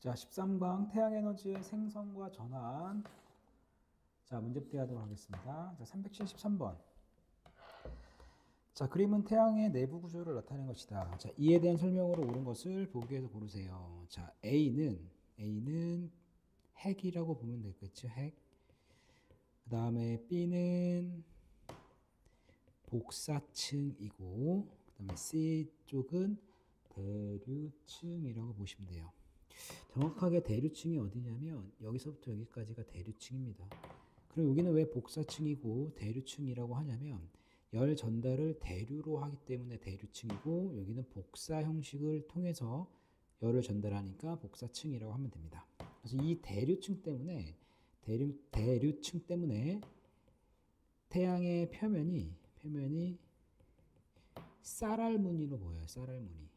자, 13번 태양 에너지의 생성과 전환. 자, 문제풀이 하도록 하겠습니다. 자, 373번. 자, 그림은 태양의 내부 구조를 나타낸 것이다. 자, 이에 대한 설명으로 옳은 것을 보기에서 고르세요. 자, A는 핵이라고 보면 되겠죠. 핵. 그 다음에 B는 복사층이고, 그 다음에 C 쪽은 대류층이라고 보시면 돼요. 정확하게 대류층이 어디냐면 여기서부터 여기까지가 대류층입니다. 그럼 여기는 왜 복사층이고 대류층이라고 하냐면 열 전달을 대류로 하기 때문에 대류층이고, 여기는 복사 형식을 통해서 열을 전달하니까 복사층이라고 하면 됩니다. 그래서 이 대류층 때문에 대류층 때문에 태양의 표면이 쌀알무늬로 보여요. 쌀알무늬.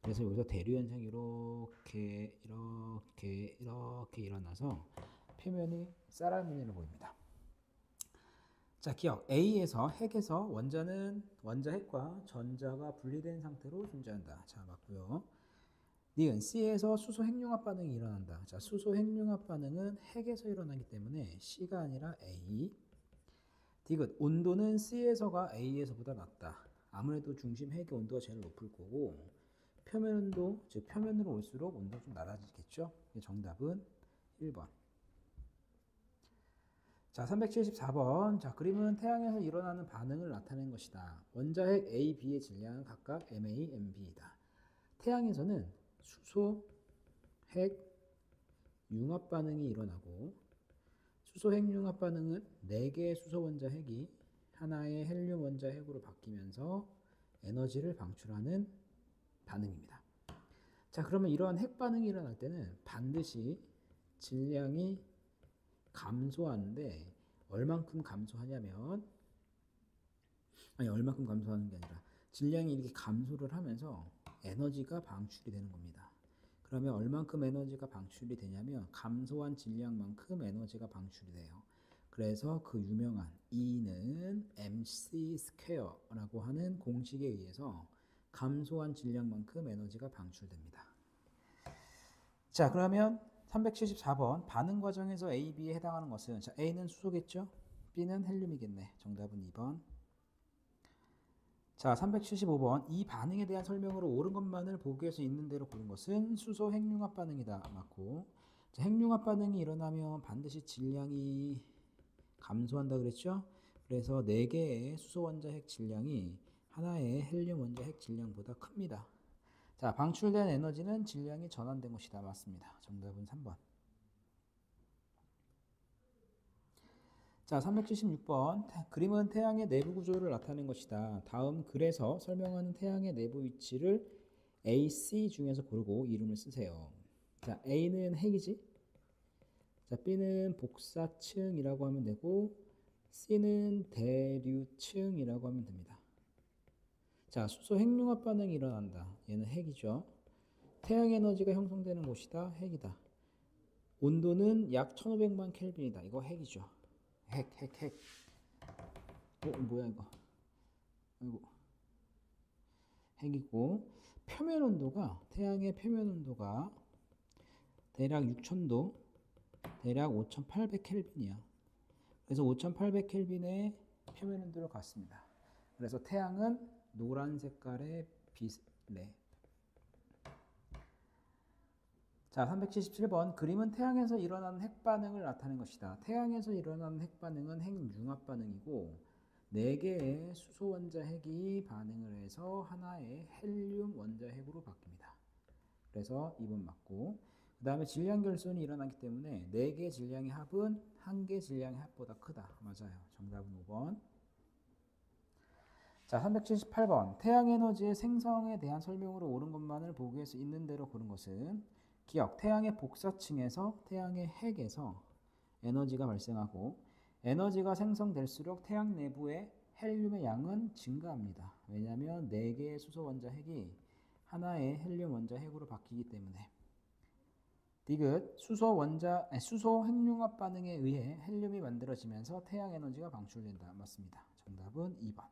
그래서 여기서 대류 현상이 이렇게 일어나서 표면이 쌀알무늬로 보입니다. 자, 기억. A에서 핵에서 원자 핵과 전자가 분리된 상태로 존재한다. 자, 맞고요. 니은 C에서 수소 핵융합 반응이 일어난다. 자, 수소 핵융합 반응은 핵에서 일어나기 때문에 C가 아니라 A. 디귿. 온도는 C에서가 A에서보다 낮다. 아무래도 중심 핵의 온도가 제일 높을 거고, 표면 온도, 즉 표면으로 올수록 온도가 좀 낮아지겠죠. 정답은 1번. 자, 374번. 자, 그림은 태양에서 일어나는 반응을 나타낸 것이다. 원자핵 A, B의 질량은 각각 MA, MB이다. 태양에서는 수소, 핵, 융합 반응이 일어나고, 수소 핵 융합 반응은 4개의 수소 원자 핵이 하나의 헬륨 원자 핵으로 바뀌면서 에너지를 방출하는 반응입니다. 자, 그러면 이러한 핵 반응이 일어날 때는 반드시 질량이 감소하는데, 얼만큼 감소하냐면, 얼만큼 감소하는 게 아니라 질량이 이렇게 감소를 하면서 에너지가 방출이 되는 겁니다. 그러면 얼만큼 에너지가 방출이 되냐면 감소한 질량만큼 에너지가 방출이 돼요. 그래서 그 유명한 E는 mc 스퀘어라고 하는 공식에 의해서 감소한 질량만큼 에너지가 방출됩니다. 자, 그러면 374번 반응 과정에서 A, B에 해당하는 것은, 자, A는 수소겠죠? B는 헬륨이겠네. 정답은 2번. 자, 375번. 이 반응에 대한 설명으로 옳은 것만을 보기에서 있는 대로 고른 것은 수소 핵융합 반응이다. 맞고. 자, 핵융합 반응이 일어나면 반드시 질량이 감소한다 그랬죠? 그래서 4개의 수소 원자 핵 질량이 하나의 헬륨 원자 핵 질량보다 큽니다. 자, 방출된 에너지는 질량이 전환된 것이다. 맞습니다. 정답은 3번. 자, 376번. 그림은 태양의 내부 구조를 나타낸 것이다. 다음 글에서 설명하는 태양의 내부 위치를 A, C 중에서 고르고 이름을 쓰세요. 자, A는 핵이지. 자, B는 복사층이라고 하면 되고, C는 대류층이라고 하면 됩니다. 자, 수소 핵융합 반응이 일어난다. 얘는 핵이죠. 태양 에너지가 형성되는 곳이다. 핵이다. 온도는 약 1500만 켈빈이다. 이거 핵이죠. 핵. 뭐야 이거. 아이고. 핵이고, 표면 온도가, 태양의 표면 온도가 대략 6000도, 대략 5800 켈빈이야. 그래서 5800 켈빈의 표면 온도를 갖습니다. 그래서 태양은 노란 색깔의 빛네. 자, 377번. 그림은 태양에서 일어나는 핵 반응을 나타낸 것이다. 태양에서 일어나는 핵 반응은 핵융합 반응이고, 4개의 수소 원자 핵이 반응을 해서 하나의 헬륨 원자 핵으로 바뀝니다. 그래서 2번 맞고, 그 다음에 질량 결손이 일어나기 때문에 4개의 질량의 합은 1개 질량의 합보다 크다. 맞아요. 정답은 5번. 자, 378번. 태양 에너지의 생성에 대한 설명으로 옳은 것만을 보기에서 있는 대로 고른 것은, 기억. 태양의 복사층에서 태양의 핵에서 에너지가 발생하고, 에너지가 생성될수록 태양 내부의 헬륨의 양은 증가합니다. 왜냐하면 4개의 수소 원자 핵이 하나의 헬륨 원자 핵으로 바뀌기 때문에. 디귿. 수소 핵융합 반응에 의해 헬륨이 만들어지면서 태양 에너지가 방출된다. 맞습니다. 정답은 2번.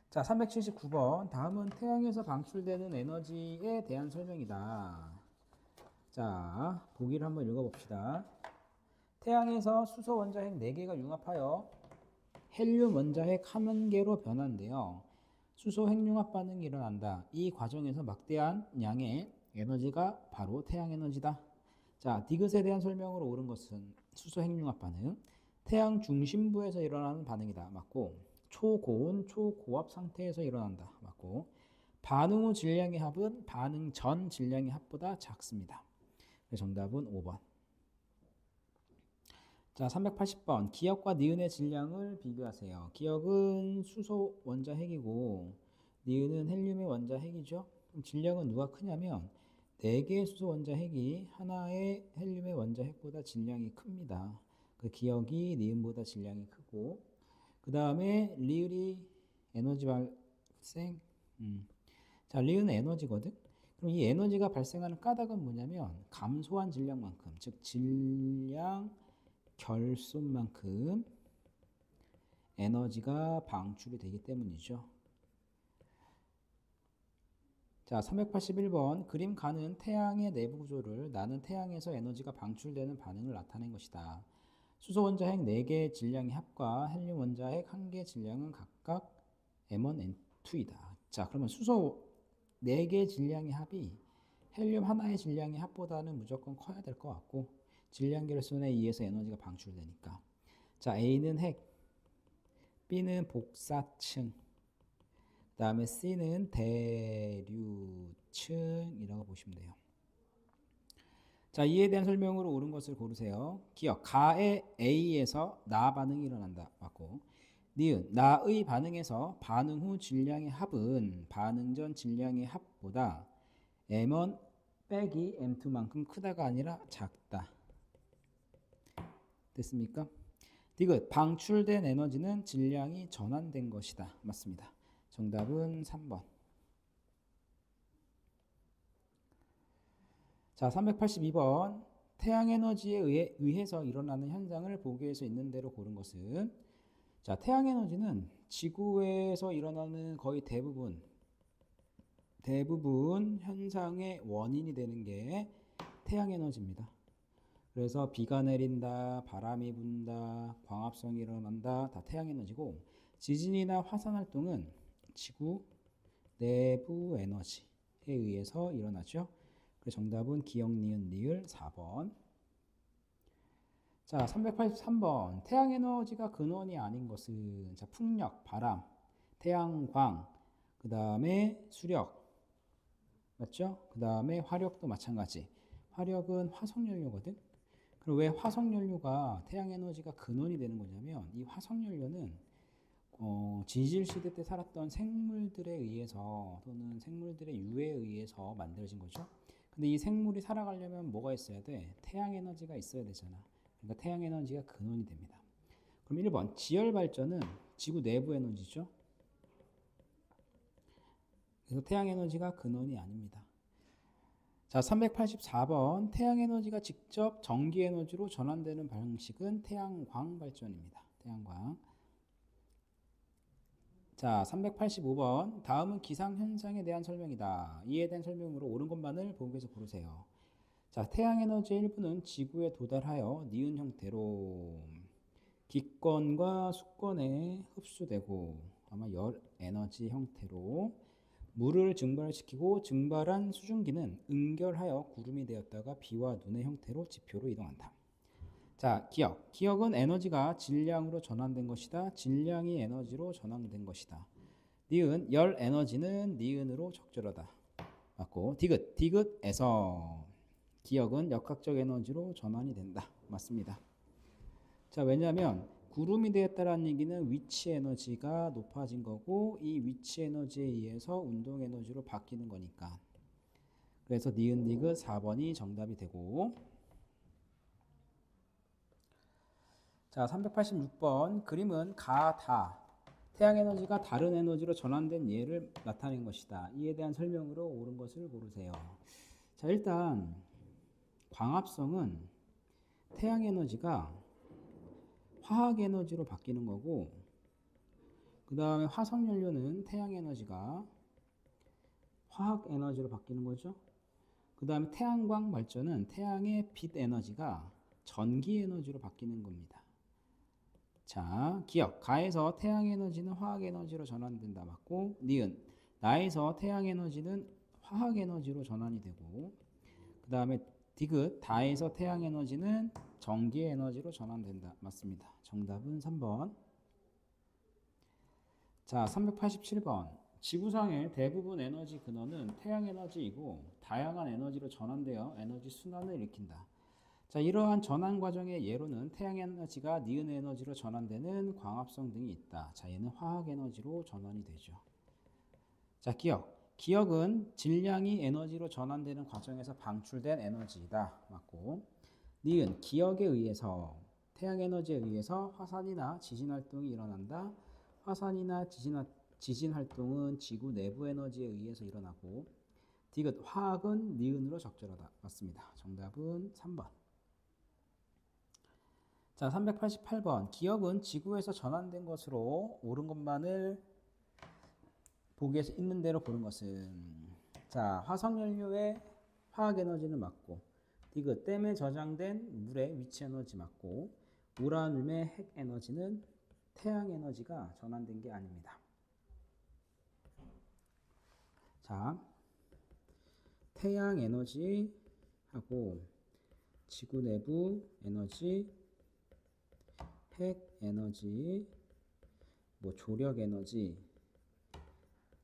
자, 379번. 다음은 태양에서 방출되는 에너지에 대한 설명이다. 자, 보기를 한번 읽어봅시다. 태양에서 수소 원자핵 4개가 융합하여 헬륨 원자핵 1개로 변한대요. 수소 핵융합 반응이 일어난다. 이 과정에서 막대한 양의 에너지가 바로 태양 에너지다. 자, 디귿에 대한 설명으로 옳은 것은 수소 핵융합 반응. 태양 중심부에서 일어나는 반응이다. 맞고, 초고온, 초고압 상태에서 일어난다. 맞고, 반응 후 질량의 합은 반응 전 질량의 합보다 작습니다. 그래서 정답은 5번. 자, 380번. 기역과 니은의 질량을 비교하세요. 기역은 수소 원자핵이고 니은은 헬륨의 원자핵이죠. 그럼 질량은 누가 크냐면 4개의 수소 원자핵이 하나의 헬륨의 원자핵보다 질량이 큽니다. 그 기역이 니은보다 질량이 크고, 그 다음에 리을이 에너지 발생. 자, 리을은 에너지거든. 그럼 이 에너지가 발생하는 까닭은 뭐냐면 감소한 질량만큼, 즉 질량 결손만큼 에너지가 방출이 되기 때문이죠. 자, 381번. 그림 가는 태양의 내부 구조를 나는 태양에서 에너지가 방출되는 반응을 나타낸 것이다. 수소 원자핵 4개의 질량의 합과 헬륨 원자핵 1개의 질량은 각각 M1, N2이다. 자, 그러면 수소 4개의 질량의 합이 헬륨 하나의 질량의 합보다는 무조건 커야 될 것 같고, 질량 결손에 의해서 에너지가 방출되니까. 자, A는 핵, B는 복사층, 그 다음에 C는 대류층이라고 보시면 돼요. 자, 이에 대한 설명으로 옳은 것을 고르세요. 기억, 가의 A에서 나 반응이 일어난다. 맞고, 니은, 나의 반응에서 반응 후 질량의 합은 반응 전 질량의 합보다 M1 빼기 M2만큼 크다가 아니라 작다. 됐습니까? 디귿, 방출된 에너지는 질량이 전환된 것이다. 맞습니다. 정답은 3번. 자, 382번. 태양 에너지에 의해서 일어나는 현상을 보기에서 있는 대로 고른 것은, 자, 태양 에너지는 지구에서 일어나는 거의 대부분 현상의 원인이 되는 게 태양 에너지입니다. 그래서 비가 내린다, 바람이 분다, 광합성이 일어난다, 다 태양 에너지고, 지진이나 화산 활동은 지구 내부 에너지에 의해서 일어나죠. 그래서 정답은 기역, 니은, 리을 4번. 자, 383번. 태양 에너지가 근원이 아닌 것은, 자, 풍력, 바람, 태양광, 그 다음에 수력, 맞죠? 그 다음에 화력도 마찬가지. 화력은 화석연료거든. 그럼 왜 화석연료가 태양 에너지가 근원이 되는 거냐면, 이 화석연료는 지질 시대 때 살았던 생물들에 의해서 또는 생물들의 유해에 의해서 만들어진 거죠. 근데 이 생물이 살아가려면 뭐가 있어야 돼? 태양 에너지가 있어야 되잖아. 그러니까 태양 에너지가 근원이 됩니다. 그럼 1번, 지열 발전은 지구 내부 에너지죠. 그래서 태양 에너지가 근원이 아닙니다. 자, 384번. 태양 에너지가 직접 전기 에너지로 전환되는 방식은 태양광 발전입니다. 태양광. 자, 385번. 다음은 기상현상에 대한 설명이다. 이에 대한 설명으로 옳은 것만을 보기에서 고르세요. 자, 태양 에너지의 일부는 지구에 도달하여 니은 형태로 기권과 수권에 흡수되고, 아마 열 에너지 형태로 물을 증발시키고, 증발한 수증기는 응결하여 구름이 되었다가 비와 눈의 형태로 지표로 이동한다. 자, 기역. 기역은 에너지가 질량으로 전환된 것이다. 질량이 에너지로 전환된 것이다. 니은, 열 에너지는 니은으로 적절하다. 맞고, 디귿. 디귿에서 기역은 역학적 에너지로 전환이 된다. 맞습니다. 자, 왜냐하면 구름이 되었다는 얘기는 위치 에너지가 높아진 거고, 이 위치 에너지에 의해서 운동 에너지로 바뀌는 거니까. 그래서 니은, 디귿 4번이 정답이 되고, 자, 386번. 그림은 가, 태양 에너지가 다른 에너지로 전환된 예를 나타낸 것이다. 이에 대한 설명으로 옳은 것을 고르세요. 자, 일단 광합성은 태양 에너지가 화학 에너지로 바뀌는 거고, 그 다음에 화석연료는 태양 에너지가 화학 에너지로 바뀌는 거죠. 그 다음에 태양광 발전은 태양의 빛 에너지가 전기 에너지로 바뀌는 겁니다. 자, 기억. 가에서 태양 에너지는 화학 에너지로 전환된다. 맞고, 니은. 나에서 태양 에너지는 화학 에너지로 전환이 되고, 그 다음에 디귿. 다에서 태양 에너지는 전기 에너지로 전환된다. 맞습니다. 정답은 3번. 자, 387번. 지구상의 대부분 에너지 근원은 태양 에너지이고 다양한 에너지로 전환되어 에너지 순환을 일으킨다. 자, 이러한 전환 과정의 예로는 태양 에너지가 니은 에너지로 전환되는 광합성 등이 있다. 자, 얘는 화학 에너지로 전환이 되죠. 자, 기억. 기억은 질량이 에너지로 전환되는 과정에서 방출된 에너지이다. 맞고. 니은. 기억에 의해서 태양 에너지에 의해서 화산이나 지진 활동이 일어난다. 화산이나 지진 활동은 지구 내부 에너지에 의해서 일어나고. 디귿. 화학은 니은으로 적절하다. 맞습니다. 정답은 3번. 자, 388번. 기억은 지구에서 전환된 것으로 옳은 것만을 보기에서 있는 대로 고른 것은. 자, 화석연료의 화학 에너지는 맞고, 디귿. 댐에 저장된 물의 위치 에너지 맞고, 우라늄의 핵 에너지는 태양 에너지가 전환된 게 아닙니다. 자, 태양 에너지하고 지구 내부 에너지, 핵 에너지, 뭐 조력 에너지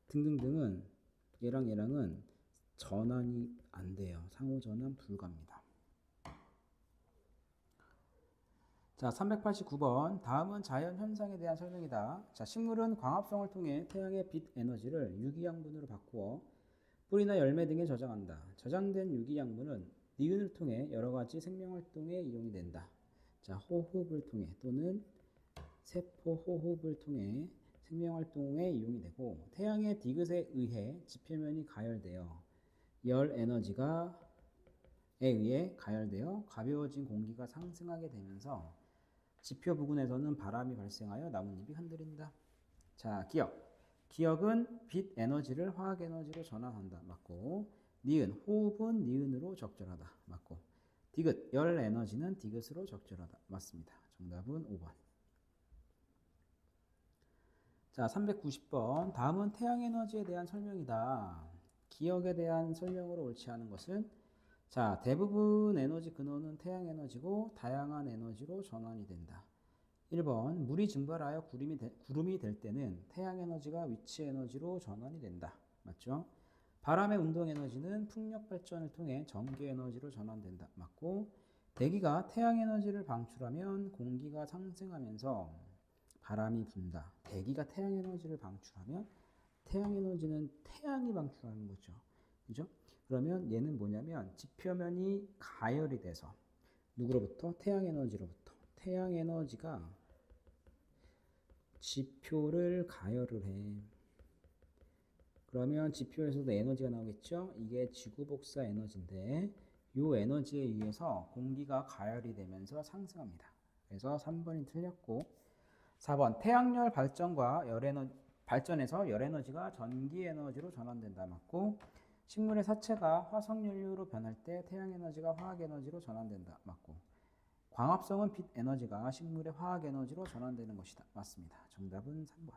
등등등은 얘랑은 전환이 안 돼요. 상호 전환 불가입니다. 자, 389번. 다음은 자연 현상에 대한 설명이다. 자, 식물은 광합성을 통해 태양의 빛 에너지를 유기양분으로 바꾸어 뿌리나 열매 등에 저장한다. 저장된 유기양분은 니은을 통해 여러 가지 생명활동에 이용이 된다. 자, 호흡을 통해 또는 세포 호흡을 통해 생명활동에 이용이 되고, 태양의 디귿에 의해 지표면이 가열되어 열 에너지에 의해 가열되어 가벼워진 공기가 상승하게 되면서 지표 부근에서는 바람이 발생하여 나뭇잎이 흔들린다. 자, 기억. 기억은 빛 에너지를 화학 에너지로 전환한다. 맞고. 니은. 호흡은 니은으로 적절하다. 맞고. 디귿. 열 에너지는 디귿으로 적절하다. 맞습니다. 정답은 5번. 자, 390번. 다음은 태양 에너지에 대한 설명이다. 기억에 대한 설명으로 옳지 않은 것은, 자, 대부분 에너지 근원은 태양 에너지고 다양한 에너지로 전환이 된다. 1번. 물이 증발하여 구름이 될 때는 태양 에너지가 위치 에너지로 전환이 된다. 맞죠? 바람의 운동 에너지는 풍력 발전을 통해 전기 에너지로 전환된다. 맞고. 대기가 태양 에너지를 방출하면 공기가 상승하면서 바람이 분다. 대기가 태양 에너지를 방출하면 태양 에너지는 태양이 방출하는 거죠. 그죠? 그러면 얘는 뭐냐면 지표면이 가열이 돼서 누구로부터? 태양 에너지로부터. 태양 에너지가 지표를 가열을 해. 그러면 지표에서도 에너지가 나오겠죠? 이게 지구 복사 에너지인데 이 에너지에 의해서 공기가 가열이 되면서 상승합니다. 그래서 3번이 틀렸고, 4번. 태양열 발전에서 열 에너지가 전기 에너지로 전환된다. 맞고. 식물의 사체가 화석연료로 변할 때 태양 에너지가 화학 에너지로 전환된다. 맞고. 광합성은 빛 에너지가 식물의 화학 에너지로 전환되는 것이다. 맞습니다. 정답은 3번.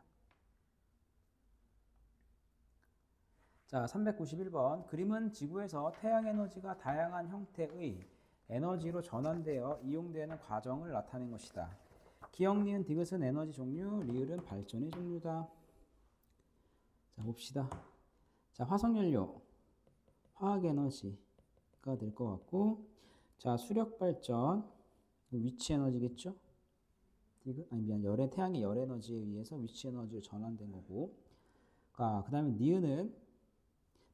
자, 391번. 그림은 지구에서 태양 에너지가 다양한 형태의 에너지로 전환되어 이용되는 과정을 나타낸 것이다. 기억, 니은, 디귿은 에너지 종류, 리을은 발전의 종류다. 자, 봅시다. 자, 화석연료, 화학 에너지가 될 것 같고, 자, 수력 발전, 위치 에너지겠죠? 태양의 열 에너지에 의해서 위치 에너지로 전환된 거고, 그 다음에 니은은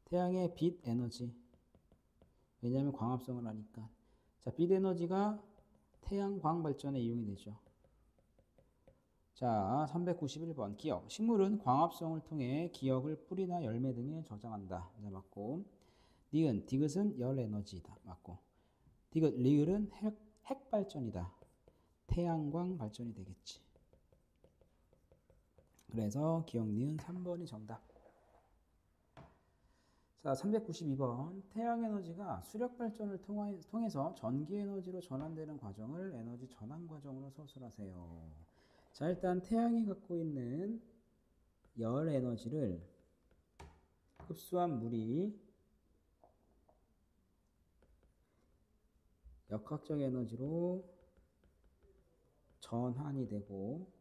태양의 빛 에너지. 왜냐하면 광합성을 하니까. 자, 빛 에너지가 태양광 발전에 이용이 되죠. 자, 391번. 기억. 식물은 광합성을 통해 기억을 뿌리나 열매 등에 저장한다. 자, 맞고. 니은. 디귿은 열 에너지이다. 맞고. 디귿. 리을은 핵 발전이다. 태양광 발전이 되겠지. 그래서 기억 니은 3번이 정답. 자, 392번. 태양 에너지가 수력 발전을 통해서 전기 에너지로 전환되는 과정을 에너지 전환 과정으로 서술하세요. 자, 일단 태양이 갖고 있는 열 에너지를 흡수한 물이 역학적 에너지로 전환이 되고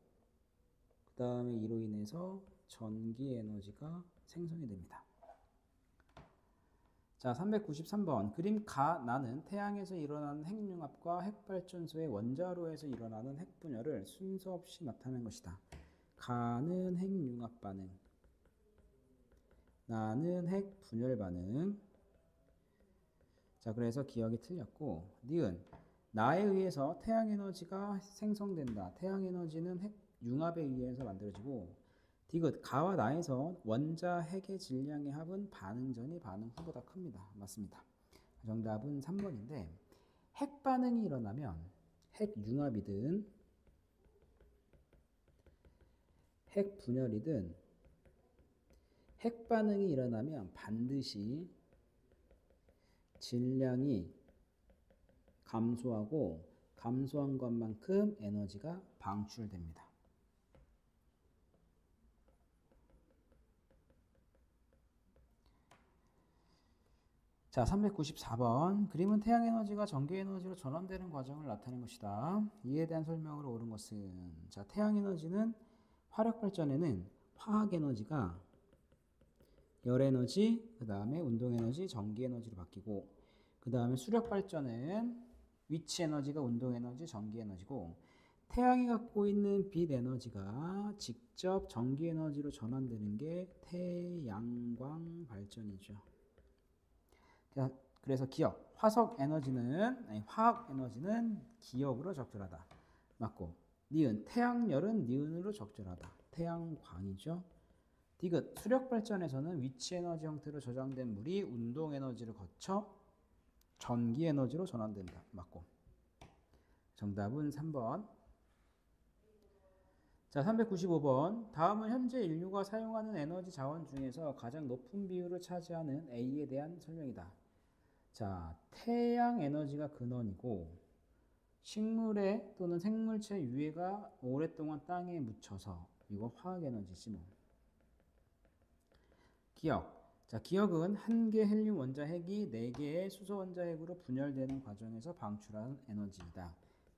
그 다음에 이로 인해서 전기 에너지가 생성이 됩니다. 자, 393번. 그림 가 나는 태양에서 일어나는 핵융합과 핵발전소의 원자로에서 일어나는 핵분열을 순서 없이 나타낸 것이다. 가는 핵융합 반응, 나는 핵분열 반응. 자, 그래서 기억이 틀렸고, 니은 나에 의해서 태양 에너지가 생성된다. 태양 에너지는 핵융합에 의해서 만들어지고, 디귿 가와 나에서 원자 핵의 질량의 합은 반응 전이 반응 후보다 큽니다. 맞습니다. 정답은 3번인데 핵 반응이 일어나면 핵융합이든 핵 분열이든 핵 반응이 일어나면 반드시 질량이 감소하고 감소한 것만큼 에너지가 방출됩니다. 자, 394번. 그림은 태양 에너지가 전기 에너지로 전환되는 과정을 나타낸 것이다. 이에 대한 설명으로 옳은 것은, 자, 태양 에너지는 화력 발전에는 화학 에너지가 열 에너지, 그 다음에 운동 에너지, 전기 에너지로 바뀌고, 그 다음에 수력 발전은 위치 에너지가 운동 에너지, 전기 에너지고, 태양이 갖고 있는 빛 에너지가 직접 전기 에너지로 전환되는 게 태양광 발전이죠. 자, 그래서 기억, 화학 에너지는 기억으로 적절하다. 맞고, 니은, 태양열은 니은으로 적절하다. 태양광이죠. 디귿, 수력 발전에서는 위치 에너지 형태로 저장된 물이 운동 에너지를 거쳐 전기 에너지로 전환된다. 맞고. 정답은 3번. 자, 395번. 다음은 현재 인류가 사용하는 에너지 자원 중에서 가장 높은 비율을 차지하는 A에 대한 설명이다. 자, 태양 에너지가 근원이고 식물의 또는 생물체 유해가 오랫동안 땅에 묻혀서 이거 화학 에너지지 뭐. 기억. 자, 기억은 한 개 헬륨 원자 핵이 4개의 수소 원자 핵으로 분열되는 과정에서 방출하는 에너지이다.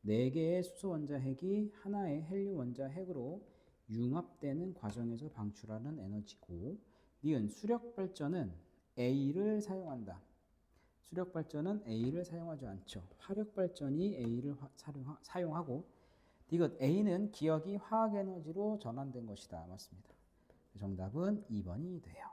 4개의 수소 원자 핵이 하나의 헬륨 원자 핵으로 융합되는 과정에서 방출하는 에너지고, 니은 수력 발전은 A를 사용한다. 수력 발전은 A를 사용하지 않죠. 화력 발전이 A를 사용하고, 디귿 A는 기억이 화학 에너지로 전환된 것이다. 맞습니다. 정답은 2번이 돼요.